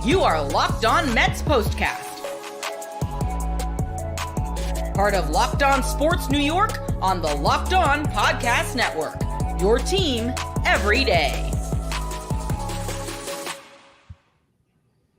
You are Locked On Mets Postcast, part of Locked On Sports New York on the Locked On Podcast Network, your team every day.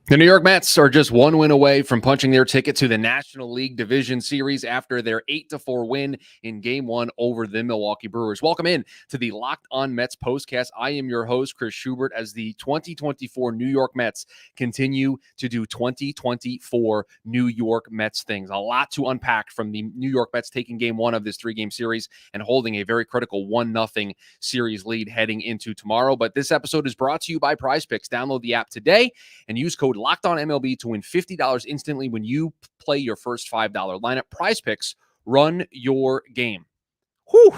The New York Mets are just one win away from punching their ticket to the National League Division Series after their 8-4 win in Game 1 over the Milwaukee Brewers. Welcome in to the Locked On Mets Postcast. I am your host, Chris Schubert, as the 2024 New York Mets continue to do 2024 New York Mets things. A lot to unpack from the New York Mets taking Game 1 of this three-game series and holding a very critical 1-0 series lead heading into tomorrow. But this episode is brought to you by PrizePicks. Download the app today and use code Locked On MLB to win $50 instantly when you play your first $5 lineup. PrizePicks, run your game. Whew!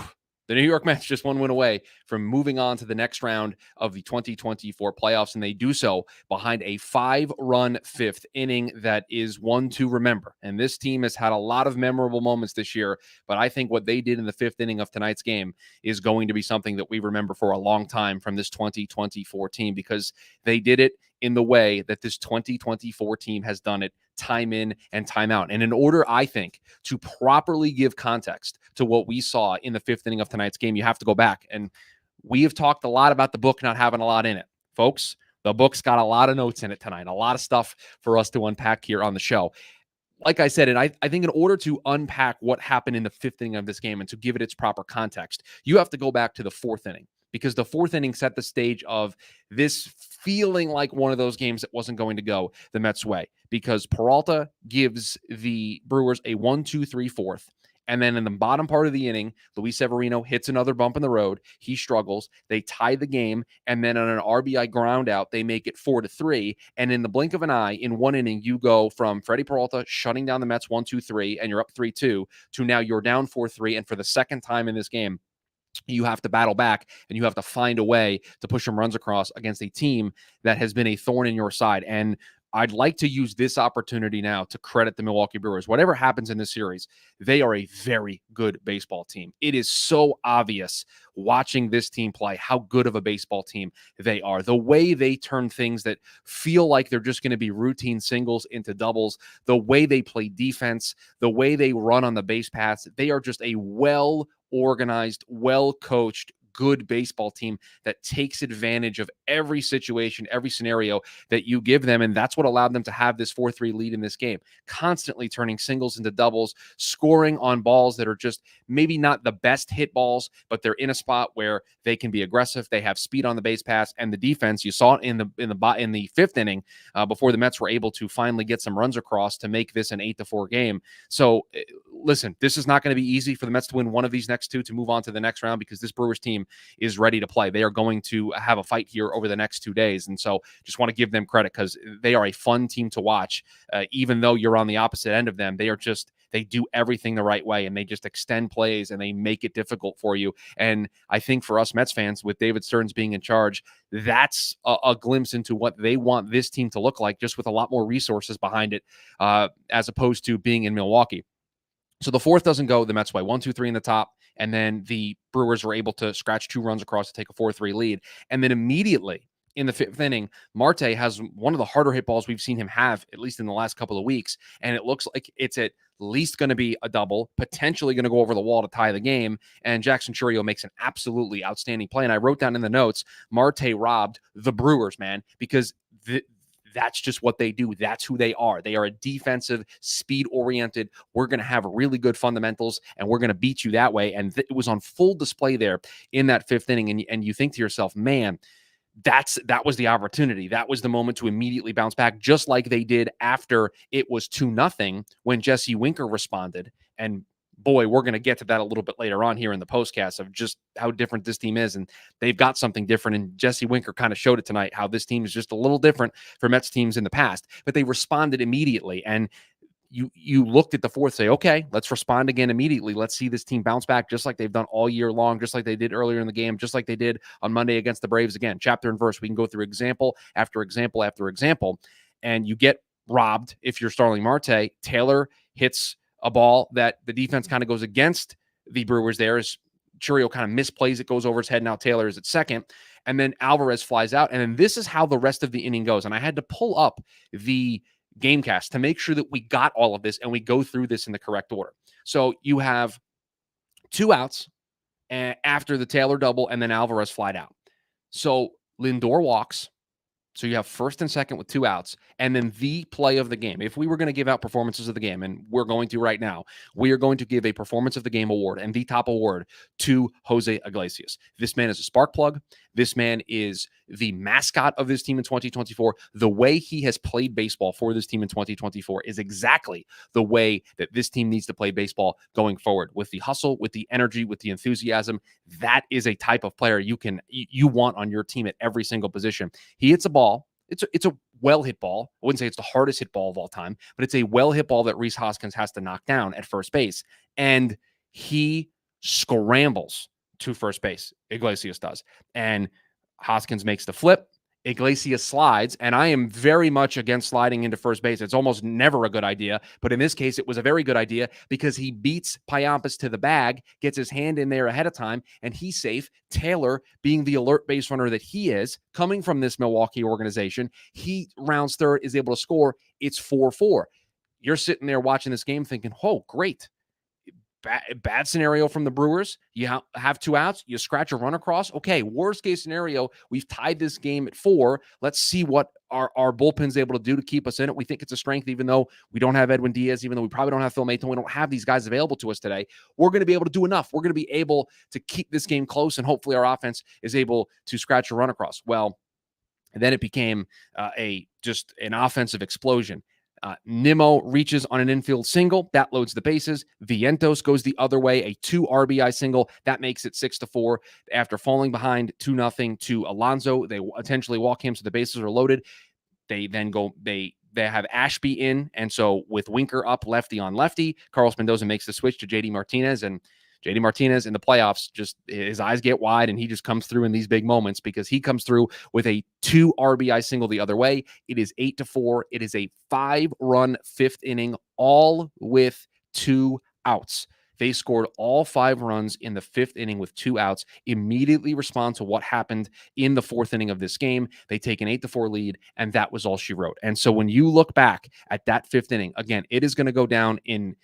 The New York Mets just one win away from moving on to the next round of the 2024 playoffs, and they do so behind a 5-run fifth inning that is one to remember. And this team has had a lot of memorable moments this year, but I think what they did in the fifth inning of tonight's game is going to be something that we remember for a long time from this 2024 team, because they did it in the way that this 2024 team has done it time in and time out. And in order, I think, to properly give context to what we saw in the fifth inning of tonight's game, you have to go back. And we have talked a lot about the book not having a lot in it. Folks, the book's got a lot of notes in it tonight, a lot of stuff for us to unpack here on the show. Like I said, and I think in order to unpack what happened in the fifth inning of this game and to give it its proper context, you have to go back to the fourth inning, because the fourth inning set the stage of this feeling like one of those games that wasn't going to go the Mets' way, because Peralta gives the Brewers a 1-2-3 fourth. And then in the bottom part of the inning, Luis Severino hits another bump in the road. He struggles. They tie the game. And then on an RBI ground out, they make it 4-3. And in the blink of an eye, in one inning, you go from Freddie Peralta shutting down the Mets 1-2-3, and you're up 3-2, to now you're down 4-3. And for the second time in this game, you have to battle back and you have to find a way to push some runs across against a team that has been a thorn in your side. And I'd like to use this opportunity now to credit the Milwaukee Brewers. Whatever happens in this series, they are a very good baseball team. It is so obvious watching this team play how good of a baseball team they are. The way they turn things that feel like they're just going to be routine singles into doubles, the way they play defense, the way they run on the base paths, they are just a well-organized, well-coached, good baseball team that takes advantage of every situation, every scenario that you give them. And that's what allowed them to have this 4-3 lead in this game, constantly turning singles into doubles, scoring on balls that are just maybe not the best hit balls, but they're in a spot where they can be aggressive. They have speed on the base pass, and the defense, you saw it in the fifth inning before the Mets were able to finally get some runs across to make this an 8-4 game. So listen, this is not going to be easy for the Mets to win one of these next two to move on to the next round, because this Brewers team is ready to play. They are going to have a fight here over the next 2 days. And so just want to give them credit, because they are a fun team to watch. Even though you're on the opposite end of them, they do everything the right way, and they just extend plays and they make it difficult for you. And I think for us Mets fans, with David Stearns being in charge, that's a glimpse into what they want this team to look like, just with a lot more resources behind it, as opposed to being in Milwaukee. So the fourth doesn't go the Mets' way. 1-2-3 in the top, and then the Brewers were able to scratch 2 runs across to take a 4-3 lead. And then immediately in the fifth inning, Marte has one of the harder hit balls we've seen him have, at least in the last couple of weeks. And it looks like it's at least going to be a double, potentially going to go over the wall to tie the game. And Jackson Chourio makes an absolutely outstanding play. And I wrote down in the notes, Marte robbed the Brewers, man, because that's just what they do. That's who they are. They are a defensive, speed-oriented. We're going to have really good fundamentals, and we're going to beat you that way. And it was on full display there in that fifth inning. And you think to yourself, man, that was the opportunity. That was the moment to immediately bounce back, just like they did after it was 2-0 when Jesse Winker responded. And boy, we're going to get to that a little bit later on here in the postcast of just how different this team is. And they've got something different. And Jesse Winker kind of showed it tonight, how this team is just a little different from Mets teams in the past. But they responded immediately. And you looked at the fourth, say, okay, let's respond again immediately. Let's see this team bounce back just like they've done all year long, just like they did earlier in the game, just like they did on Monday against the Braves. Again, chapter and verse. We can go through example after example after example. And you get robbed if you're Starling Marte. Taylor hits a ball that the defense kind of goes against the Brewers there, as Churio kind of misplays it, goes over his head. Now Taylor is at second. And then Alvarez flies out. And then this is how the rest of the inning goes. And I had to pull up the Gamecast to make sure that we got all of this and we go through this in the correct order. So you have 2 outs after the Taylor double, and then Alvarez flied out. So Lindor walks. So you have first and second with 2 outs, and then the play of the game. If we were going to give out performances of the game, and we're going to right now, we are going to give a performance of the game award and the top award to Jose Iglesias. This man is a spark plug. This man is the mascot of this team in 2024. The way he has played baseball for this team in 2024 is exactly the way that this team needs to play baseball going forward, with the hustle, with the energy, with the enthusiasm. That is a type of player you want on your team at every single position. He hits a ball. It's a well-hit ball. I wouldn't say it's the hardest hit ball of all time, but it's a well-hit ball that Rhys Hoskins has to knock down at first base. And he scrambles to first base. Iglesias does. And Hoskins makes the flip. Iglesias slides, and I am very much against sliding into first base. It's almost never a good idea, but in this case, it was a very good idea because he beats Payampas to the bag, gets his hand in there ahead of time, and he's safe. Taylor, being the alert base runner that he is, coming from this Milwaukee organization, he rounds third, is able to score. It's 4-4. You're sitting there watching this game thinking, oh, great. Bad scenario from the Brewers. You have 2 outs. You scratch a run across. Okay, worst case scenario, we've tied this game at 4. Let's see what our bullpen's able to do to keep us in it. We think it's a strength, even though we don't have Edwin Diaz, even though we probably don't have Phil Maton. We don't have these guys available to us today. We're going to be able to do enough. We're going to be able to keep this game close, and hopefully our offense is able to scratch a run across. Well, and then it became just an offensive explosion. Nimmo reaches on an infield single. That loads the bases. Vientos goes the other way, a 2 RBI single. That makes it 6-4. After falling behind 2-0 to Alonso, they intentionally walk him so the bases are loaded. They then go, they have Ashby in. And so with Winker up, lefty on lefty, Carlos Mendoza makes the switch to JD Martinez. And JD Martinez in the playoffs, just his eyes get wide and he just comes through in these big moments because he comes through with a 2 RBI single the other way. It is 8-4. It is a 5-run 5th inning, all with 2 outs. They scored all 5 runs in the 5th inning with 2 outs, immediately respond to what happened in the 4th inning of this game. They take an 8-4 lead, and that was all she wrote. And so when you look back at that 5th inning, again, it is going to go down in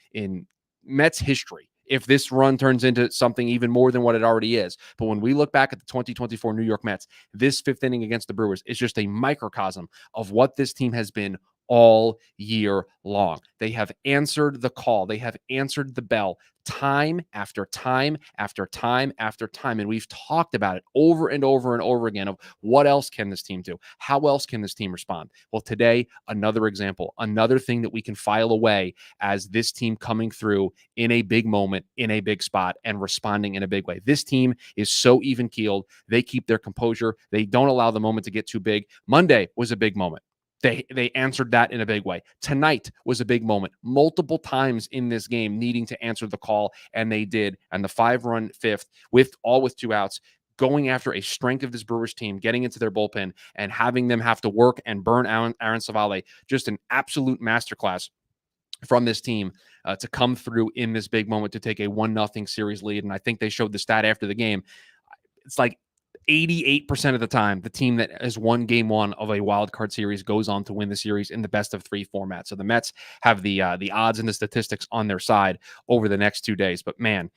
Mets history if this run turns into something even more than what it already is. But when we look back at the 2024 New York Mets, this 5th inning against the Brewers is just a microcosm of what this team has been all year long. They have answered the call. They have answered the bell time after time after time after time. And we've talked about it over and over and over again of what else can this team do? How else can this team respond? Well, today, another example, another thing that we can file away as this team coming through in a big moment, in a big spot, and responding in a big way. This team is so even-keeled. They keep their composure. They don't allow the moment to get too big. Monday was a big moment. They answered that in a big way. Tonight was a big moment. Multiple times in this game needing to answer the call, and they did. And the 5-run 5th with 2 outs, going after a strength of this Brewers team, getting into their bullpen and having them have to work and burn Aaron Savale. Just an absolute masterclass from this team to come through in this big moment to take a 1-0 series lead. And I think they showed the stat after the game. It's like 88% of the time, the team that has won game 1 of a wild card series goes on to win the series in the best of 3 format. So the Mets have the odds and the statistics on their side over the next 2 days. But man,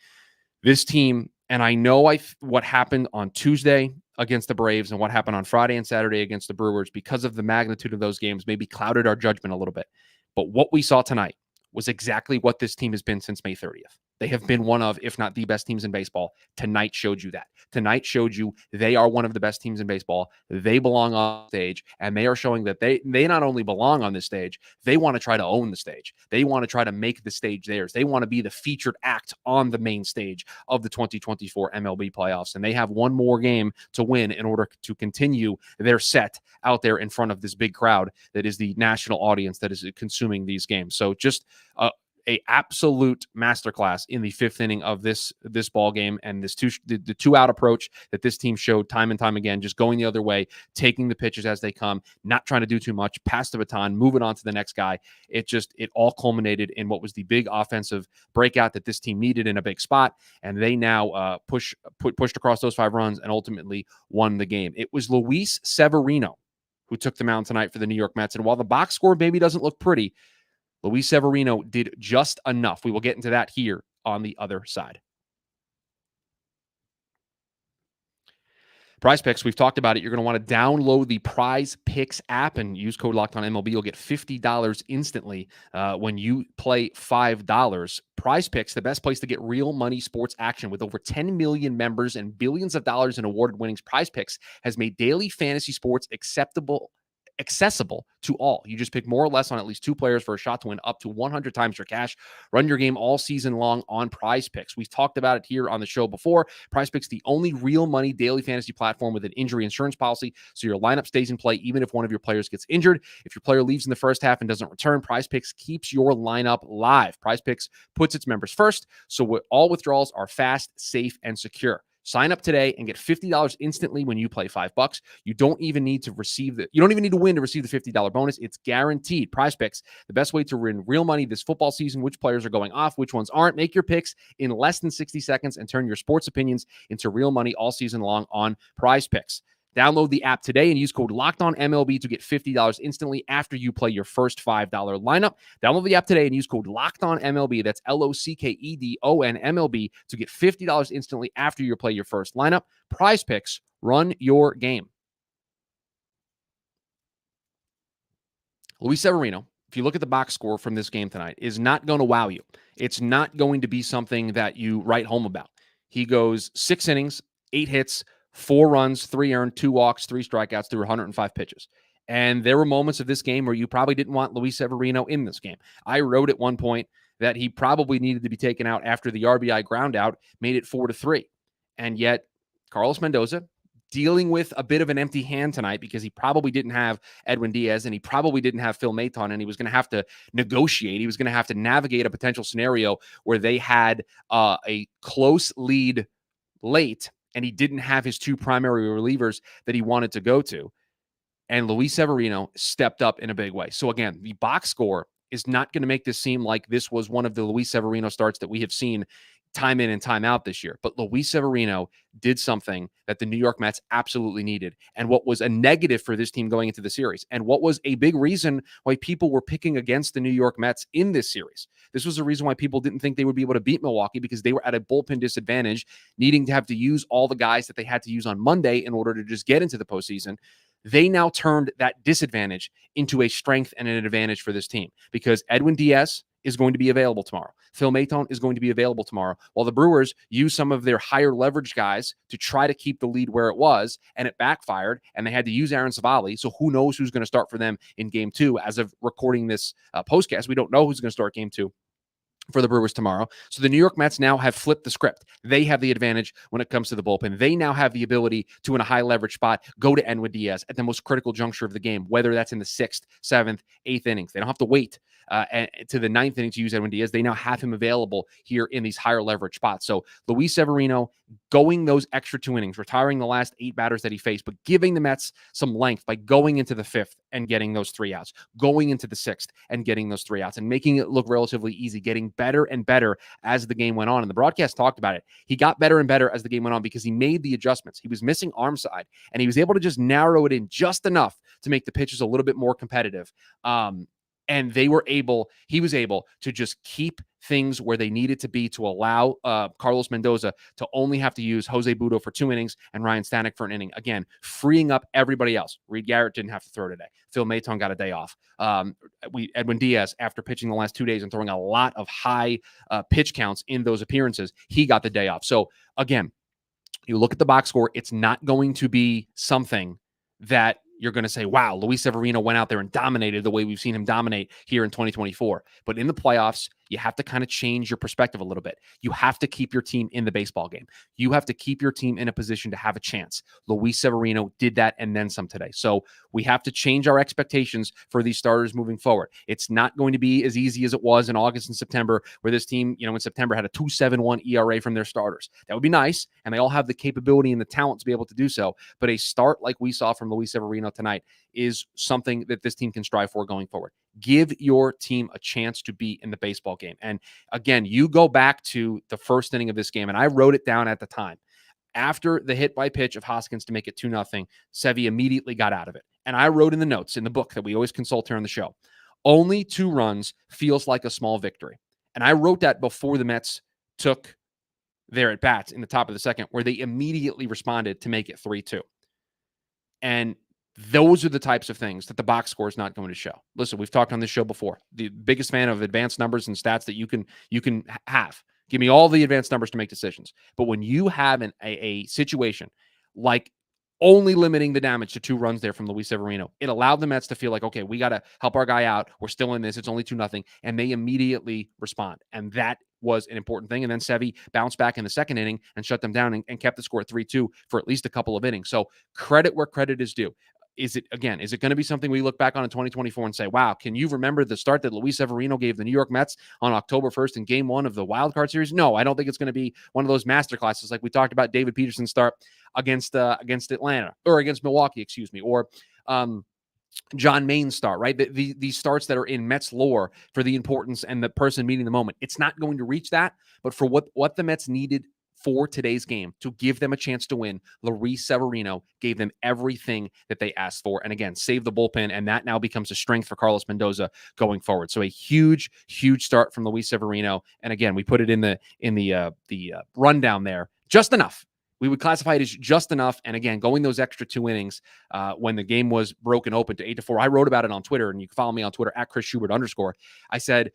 this team, and I know what happened on Tuesday against the Braves and what happened on Friday and Saturday against the Brewers, because of the magnitude of those games, maybe clouded our judgment a little bit. But what we saw tonight was exactly what this team has been since May 30th. They have been one of, if not the best teams in baseball. Tonight showed you that. Tonight showed you they are one of the best teams in baseball. They belong on stage, and they are showing that they not only belong on this stage, they want to try to own the stage. They want to try to make the stage theirs. They want to be the featured act on the main stage of the 2024 MLB playoffs, and they have one more game to win in order to continue their set out there in front of this big crowd that is the national audience that is consuming these games. So just a absolute masterclass in the fifth inning of this ball game, and the 2-out approach that this team showed time and time again, just going the other way, taking the pitches as they come, not trying to do too much, pass the baton, moving on to the next guy. It all culminated in what was the big offensive breakout that this team needed in a big spot, and they now pushed across those 5 runs and ultimately won the game. It was Luis Severino who took the mound tonight for the New York Mets, and while the box score maybe doesn't look pretty, Luis Severino did just enough. We will get into that here on the other side. PrizePicks, we've talked about it. You're going to want to download the PrizePicks app and use code LOCKEDONMLB. You'll get $50 instantly when you play $5. PrizePicks, the best place to get real money sports action. With over 10 million members and billions of dollars in awarded winnings, PrizePicks has made daily fantasy sports accessible to all. You just pick more or less on at least 2 players for a shot to win up to 100 times your cash. Run your game all season long on PrizePicks. We've talked about it here on the show before. PrizePicks, the only real money daily fantasy platform with an injury insurance policy, so your lineup stays in play even if one of your players gets injured. If your player leaves in the first half and doesn't return, PrizePicks keeps your lineup live. PrizePicks puts its members first, so all withdrawals are fast, safe, and secure. Sign up today and get $50 instantly when you play $5. You don't even need to win to receive the $50 bonus. It's guaranteed. PrizePicks, the best way to win real money this football season. Which players are going off, which ones aren't. Make your picks in less than 60 seconds and turn your sports opinions into real money all season long on PrizePicks. Download the app today and use code LOCKEDONMLB to get $50 instantly after you play your first $5 lineup. Download the app today and use code LOCKEDONMLB. That's LOCKEDONMLB to get $50 instantly after you play your first lineup. PrizePicks, run your game. Luis Severino, if you look at the box score from this game tonight, is not going to wow you. It's not going to be something that you write home about. He goes 6 innings, 8 hits, 4 runs, 3 earned, 2 walks, 3 strikeouts through 105 pitches. And there were moments of this game where you probably didn't want Luis Severino in this game. I wrote at one point that he probably needed to be taken out after the RBI ground out made it 4-3. And yet, Carlos Mendoza, dealing with a bit of an empty hand tonight because he probably didn't have Edwin Diaz and he probably didn't have Phil Maton, and he was going to have to negotiate. He was going to have to navigate a potential scenario where they had a close lead late, and he didn't have his 2 primary relievers that he wanted to go to. And Luis Severino stepped up in a big way. So again, the box score is not going to make this seem like this was one of the Luis Severino starts that we have seen time in and time out this year. But Luis Severino did something that the New York Mets absolutely needed, and what was a negative for this team going into the series, and what was a big reason why people were picking against the New York Mets in this series. This was the reason why people didn't think they would be able to beat Milwaukee, because they were at a bullpen disadvantage, needing to have to use all the guys that they had to use on Monday in order to just get into the postseason. They now turned that disadvantage into a strength and an advantage for this team, because Edwin Diaz is going to be available tomorrow. Phil Maton is going to be available tomorrow, while the Brewers use some of their higher leverage guys to try to keep the lead where it was, and it backfired, and they had to use Aaron Savali. So who knows who's going to start for them in Game 2? As of recording this postcast, we don't know who's going to start Game 2 for the Brewers tomorrow. So the New York Mets now have flipped the script. They have the advantage when it comes to the bullpen. They now have the ability to, in a high leverage spot, go to Edwin Diaz at the most critical juncture of the game, whether that's in the 6th, 7th, 8th innings. They don't have to wait to the 9th inning to use Edwin Diaz. They now have him available here in these higher leverage spots. So Luis Severino going those extra 2 innings, retiring the last 8 batters that he faced, but giving the Mets some length by going into the 5th and getting those 3 outs, going into the 6th and getting those 3 outs, and making it look relatively easy, getting better and better as the game went on. And the broadcast talked about it. He got better and better as the game went on because he made the adjustments. He was missing arm side, and he was able to just narrow it in just enough to make the pitches a little bit more competitive. And he was able to just keep things where they needed to be to allow Carlos Mendoza to only have to use Jose Budo for 2 innings and Ryan Stanek for an inning. Again, freeing up everybody else. Reed Garrett didn't have to throw today. Phil Maton got a day off. Edwin Diaz, after pitching the last 2 days and throwing a lot of high pitch counts in those appearances, he got the day off. So again, you look at the box score, it's not going to be something that you're going to say, wow, Luis Severino went out there and dominated the way we've seen him dominate here in 2024. But in the playoffs, you have to kind of change your perspective a little bit. You have to keep your team in the baseball game. You have to keep your team in a position to have a chance. Luis Severino did that and then some today. So we have to change our expectations for these starters moving forward. It's not going to be as easy as it was in August and September, where this team, in September had a 2.71 ERA from their starters. That would be nice, and they all have the capability and the talent to be able to do so. But a start like we saw from Luis Severino tonight is something that this team can strive for going forward. Give your team a chance to be in the baseball game. And again, you go back to the first inning of this game, and I wrote it down at the time. After the hit by pitch of Hoskins to make it 2-0, Sevy immediately got out of it. And I wrote in the notes in the book that we always consult here on the show, only 2 runs feels like a small victory. And I wrote that before the Mets took their at-bats in the top of the second, where they immediately responded to make it 3-2. And those are the types of things that the box score is not going to show. Listen, we've talked on this show before. The biggest fan of advanced numbers and stats that you can have. Give me all the advanced numbers to make decisions. But when you have a situation like only limiting the damage to 2 runs there from Luis Severino, it allowed the Mets to feel like, okay, we got to help our guy out. We're still in this. It's only 2-0. And they immediately respond. And that was an important thing. And then Sevy bounced back in the second inning and shut them down and kept the score at 3-2 for at least a couple of innings. So credit where credit is due. Is it going to be something we look back on in 2024 and say, wow, can you remember the start that Luis Severino gave the New York Mets on October 1st in Game 1 of the Wild Card Series? No, I don't think it's going to be one of those masterclasses like we talked about David Peterson's start against Atlanta, or against Milwaukee, or John Mayne's start, right? These starts that are in Mets lore for the importance and the person meeting the moment. It's not going to reach that, but for what the Mets needed for today's game to give them a chance to win, Luis Severino gave them everything that they asked for. And again, save the bullpen. And that now becomes a strength for Carlos Mendoza going forward. So a huge, huge start from Luis Severino. And again, we put it in the rundown there. Just enough. We would classify it as just enough. And again, going those extra 2 innings when the game was broken open to 8-4. I wrote about it on Twitter, and you can follow me on Twitter at @ChrisSchubert_. I said,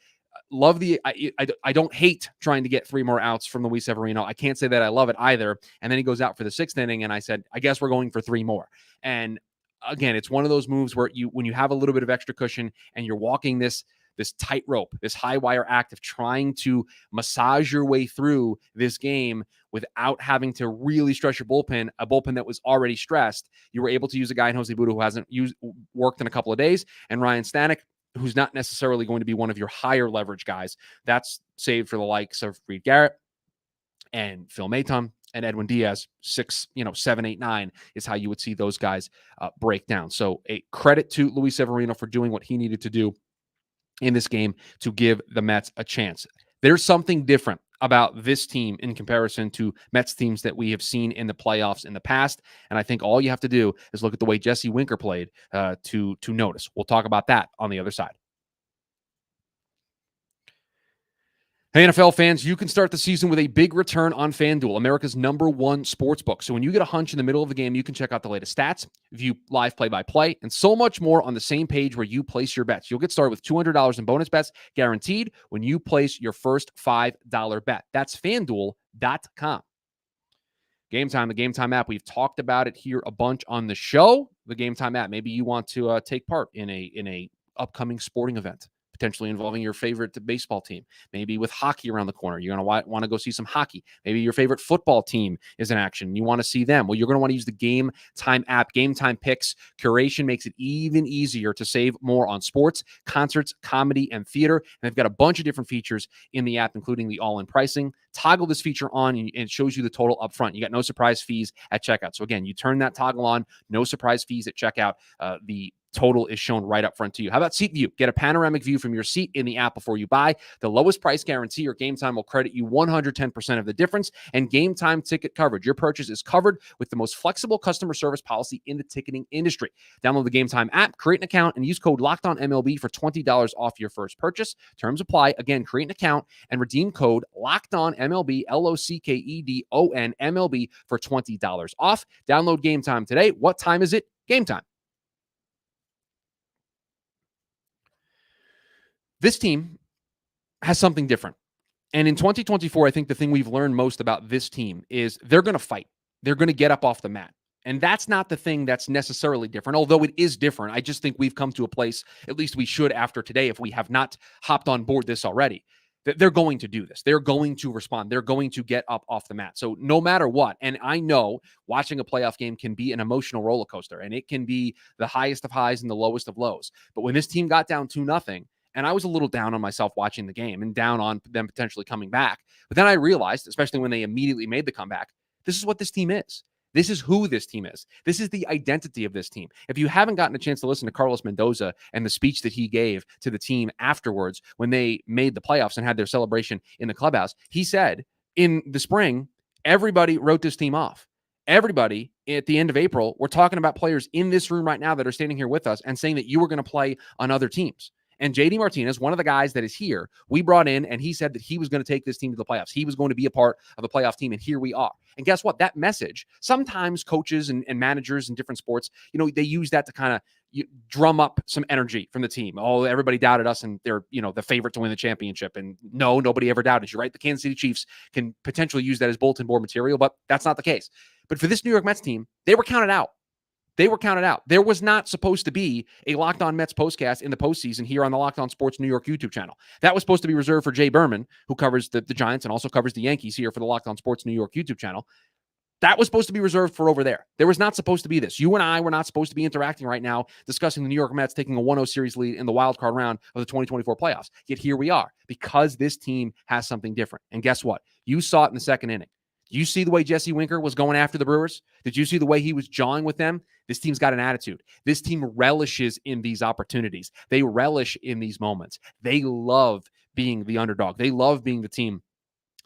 I don't hate trying to get 3 more outs from Luis Severino. I can't say that I love it either. And then he goes out for the 6th inning, and I said, I guess we're going for 3 more. And again, it's one of those moves where when you have a little bit of extra cushion and you're walking this tightrope, this high wire act of trying to massage your way through this game without having to really stress your bullpen, a bullpen that was already stressed, you were able to use a guy in Jose Budo who hasn't worked in a couple of days, and Ryan Stanek, who's not necessarily going to be one of your higher leverage guys. That's saved for the likes of Reed Garrett and Phil Maton and Edwin Diaz. 6, 7, 8, 9 is how you would see those guys break down. So a credit to Luis Severino for doing what he needed to do in this game to give the Mets a chance. There's something different about this team in comparison to Mets teams that we have seen in the playoffs in the past. And I think all you have to do is look at the way Jesse Winker played to notice. We'll talk about that on the other side. Hey, NFL fans, you can start the season with a big return on FanDuel, America's #1 sportsbook. So when you get a hunch in the middle of the game, you can check out the latest stats, view live play-by-play, and so much more on the same page where you place your bets. You'll get started with $200 in bonus bets guaranteed when you place your first $5 bet. That's FanDuel.com. Gametime, the Gametime app. We've talked about it here a bunch on the show. The Gametime app. Maybe you want to take part in a upcoming sporting event, potentially involving your favorite baseball team, maybe with hockey around the corner. You're going to want to go see some hockey. Maybe your favorite football team is in action. You want to see them. Well, you're going to want to use the Gametime app. Gametime Picks curation makes it even easier to save more on sports, concerts, comedy, and theater. And they've got a bunch of different features in the app, including the all-in pricing. Toggle this feature on, and it shows you the total up front. You got no surprise fees at checkout. So again, you turn that toggle on, no surprise fees at checkout. The total is shown right up front to you. How about Seat View? Get a panoramic view from your seat in the app before you buy. The lowest price guarantee or Gametime will credit you 110% of the difference. And Gametime ticket coverage. Your purchase is covered with the most flexible customer service policy in the ticketing industry. Download the Gametime app, create an account, and use code LOCKEDONMLB for $20 off your first purchase. Terms apply. Again, create an account and redeem code LOCKEDONMLB, LOCKEDON MLB for $20 off. Download Gametime today. What time is it? Gametime. This team has something different. And in 2024, I think the thing we've learned most about this team is they're going to fight. They're going to get up off the mat. And that's not the thing that's necessarily different, although it is different. I just think we've come to a place, at least we should after today, if we have not hopped on board this already. they're going to do this. They're going to respond. They're going to get up off the mat. So no matter what, and I know watching a playoff game can be an emotional roller coaster, and it can be the highest of highs and the lowest of lows. But when this team got down 2-0, and I was a little down on myself watching the game and down on them potentially coming back. But then I realized, especially when they immediately made the comeback, this is what this team is. This is who this team is. This is the identity of this team. If you haven't gotten a chance to listen to Carlos Mendoza and the speech that he gave to the team afterwards when they made the playoffs and had their celebration in the clubhouse, he said in the spring, everybody wrote this team off. Everybody at the end of April, we're talking about players in this room right now that are standing here with us and saying that you were going to play on other teams. And JD Martinez, one of the guys that is here, we brought in, and he said that he was going to take this team to the playoffs. He was going to be a part of a playoff team, and here we are. And guess what? That message, sometimes coaches and managers in different sports, they use that to kind of drum up some energy from the team. Oh, everybody doubted us, and they're, the favorite to win the championship. And no, nobody ever doubted you, right? The Kansas City Chiefs can potentially use that as bulletin board material, but that's not the case. But for this New York Mets team, they were counted out. They were counted out. There was not supposed to be a Locked On Mets postcast in the postseason here on the Locked On Sports New York YouTube channel. That was supposed to be reserved for Jay Berman, who covers the Giants and also covers the Yankees here for the Locked On Sports New York YouTube channel. That was supposed to be reserved for over there. There was not supposed to be this. You and I were not supposed to be interacting right now discussing the New York Mets taking a 1-0 series lead in the wild card round of the 2024 playoffs. Yet here we are because this team has something different. And guess what? You saw it in the second inning. You see the way Jesse Winker was going after the Brewers? Did you see the way he was jawing with them? This team's got an attitude. This team relishes in these opportunities. They relish in these moments. They love being the underdog. They love being the team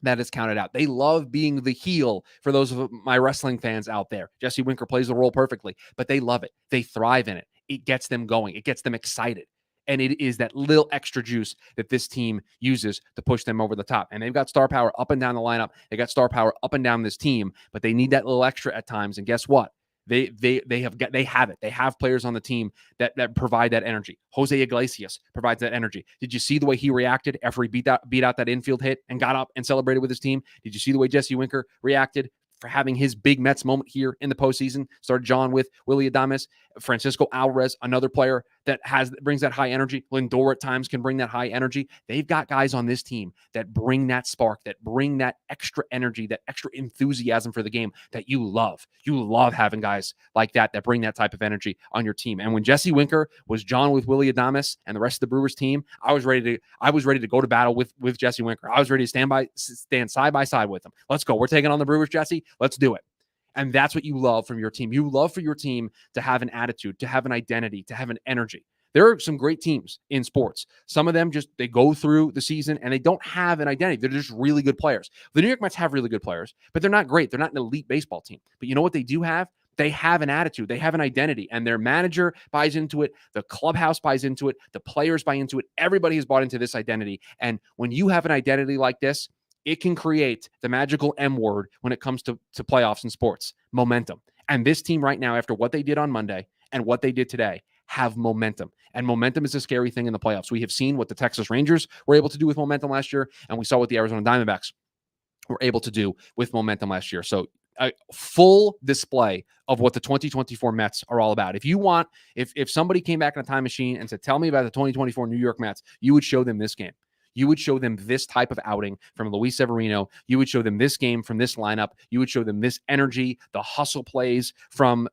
that is counted out. They love being the heel for those of my wrestling fans out there. Jesse Winker plays the role perfectly, but they love it. They thrive in it. It gets them going. It gets them excited. And it is that little extra juice that this team uses to push them over the top. And they've got star power up and down the lineup. They got star power up and down this team, but they need that little extra at times. And guess what? They have it. They have players on the team that provide that energy. Jose Iglesias provides that energy. Did you see the way he reacted after he beat out that infield hit and got up and celebrated with his team? Did you see the way Jesse Winker reacted for having his big Mets moment here in the postseason? Started John with Willy Adames, Francisco Alvarez, another player that brings that high energy. Lindor at times can bring that high energy. They've got guys on this team that bring that spark, that bring that extra energy, that extra enthusiasm for the game that you love. You love having guys like that bring that type of energy on your team. And when Jesse Winker was John with Willy Adames and the rest of the Brewers team, I was ready to go to battle with Jesse Winker. I was ready to stand side by side with him. Let's go. We're taking on the Brewers, Jesse. Let's do it. And that's what you love from your team. You love for your team to have an attitude, to have an identity, to have an energy. There are some great teams in sports. Some of them they go through the season and they don't have an identity. They're just really good players. The New York Mets have really good players, but they're not great. They're not an elite baseball team. But you know what they do have? They have an attitude. They have an identity, and their manager buys into it. The clubhouse buys into it. The players buy into it. Everybody has bought into this identity. And when you have an identity like this, it can create the magical M word when it comes to playoffs and sports, momentum. And this team right now, after what they did on Monday and what they did today, have momentum. And momentum is a scary thing in the playoffs. We have seen what the Texas Rangers were able to do with momentum last year, and we saw what the Arizona Diamondbacks were able to do with momentum last year. So a full display of what the 2024 Mets are all about. If somebody came back in a time machine and said, tell me about the 2024 New York Mets, you would show them this game. You would show them this type of outing from Luis Severino. You would show them this game from this lineup. You would show them this energy, the hustle plays from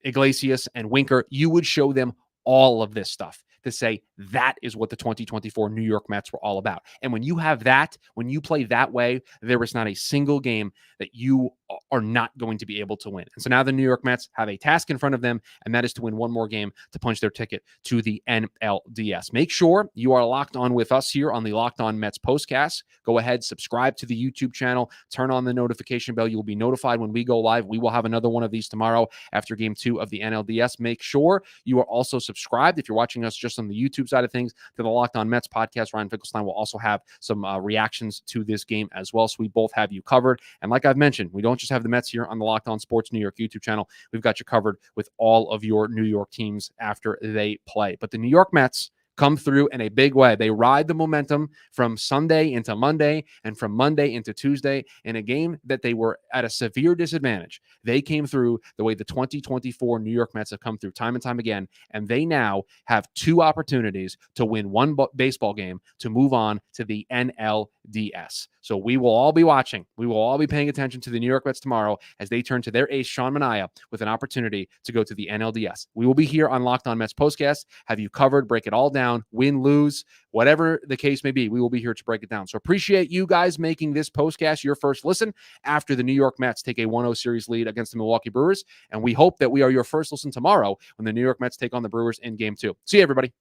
Iglesias and Winker. You would show them all of this stuff to say that is what the 2024 New York Mets were all about. And when you have that, when you play that way, there is not a single game that you are not going to be able to win. And so now the New York Mets have a task in front of them, and that is to win one more game to punch their ticket to the NLDS. Make sure you are locked on with us here on the Locked On Mets postcast. Go ahead, subscribe to the YouTube channel, turn on the notification bell. You will be notified when we go live. We will have another one of these tomorrow after game 2 of the NLDS. Make sure you are also subscribed if you're watching us just on the YouTube side of things to the Locked On Mets podcast. Ryan Finkelstein will also have some reactions to this game as well. So we both have you covered. And like I've mentioned, we don't just have the Mets here on the Locked On Sports New York YouTube channel. We've got you covered with all of your New York teams after they play. But the New York Mets come through in a big way. They ride the momentum from Sunday into Monday and from Monday into Tuesday in a game that they were at a severe disadvantage. They came through the way the 2024 New York Mets have come through time and time again, and they now have 2 opportunities to win one baseball game to move on to the NLDS. So we will all be watching. We will all be paying attention to the New York Mets tomorrow as they turn to their ace, Sean Manaea, with an opportunity to go to the NLDS. We will be here on Locked On Mets Postcast, have you covered, break it all down, win, lose, whatever the case may be. We will be here to break it down. So appreciate you guys making this postcast your first listen after the New York Mets take a 1-0 series lead against the Milwaukee Brewers. And we hope that we are your first listen tomorrow when the New York Mets take on the Brewers in Game 2. See you, everybody.